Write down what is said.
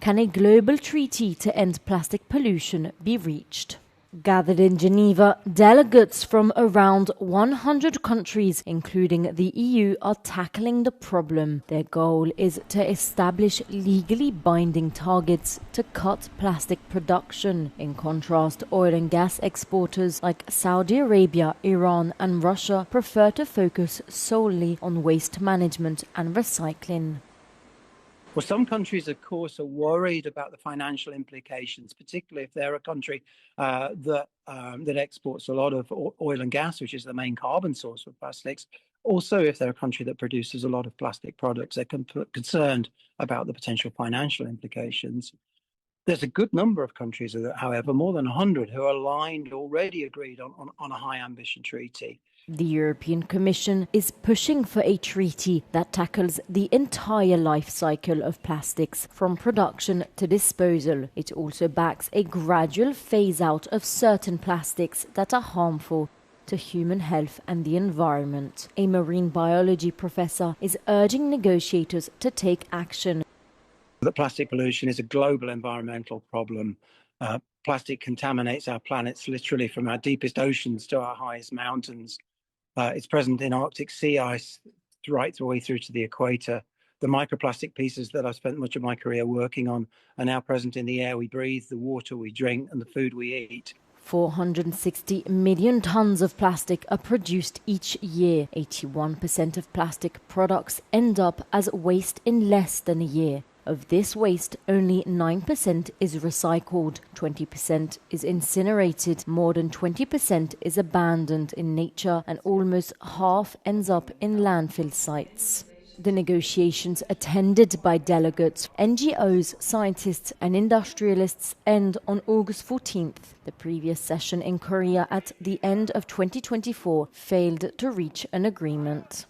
Can a global treaty to end plastic pollution be reached? Gathered in Geneva, delegates from around 100 countries, including the EU, are tackling the problem. Their goal is to establish legally binding targets to cut plastic production. In contrast, oil and gas exporters like Saudi Arabia, Iran and Russia prefer to focus solely on waste management and recycling. Well, some countries, of course, are worried about the financial implications, particularly if they're a country that exports a lot of oil and gas, which is the main carbon source for plastics. Also, if they're a country that produces a lot of plastic products, they're concerned about the potential financial implications. There's a good number of countries, however, more than 100, who are already agreed on a high ambition treaty. The European Commission is pushing for a treaty that tackles the entire life cycle of plastics, from production to disposal. It also backs a gradual phase-out of certain plastics that are harmful to human health and the environment. A marine biology professor is urging negotiators to take action. That plastic pollution is a global environmental problem. Plastic contaminates our planets literally from our deepest oceans to our highest mountains. It's present in Arctic sea ice right the way through to the equator. The microplastic pieces that I've spent much of my career working on are now present in the air we breathe, the water we drink, and the food we eat. 460 million tons of plastic are produced each year. 81% of plastic products end up as waste in less than a year. Of this waste, only 9% is recycled, 20% is incinerated, more than 20% is abandoned in nature, and almost half ends up in landfill sites. The negotiations attended by delegates, NGOs, scientists and industrialists end on August 14th. The previous session in Korea at the end of 2024 failed to reach an agreement.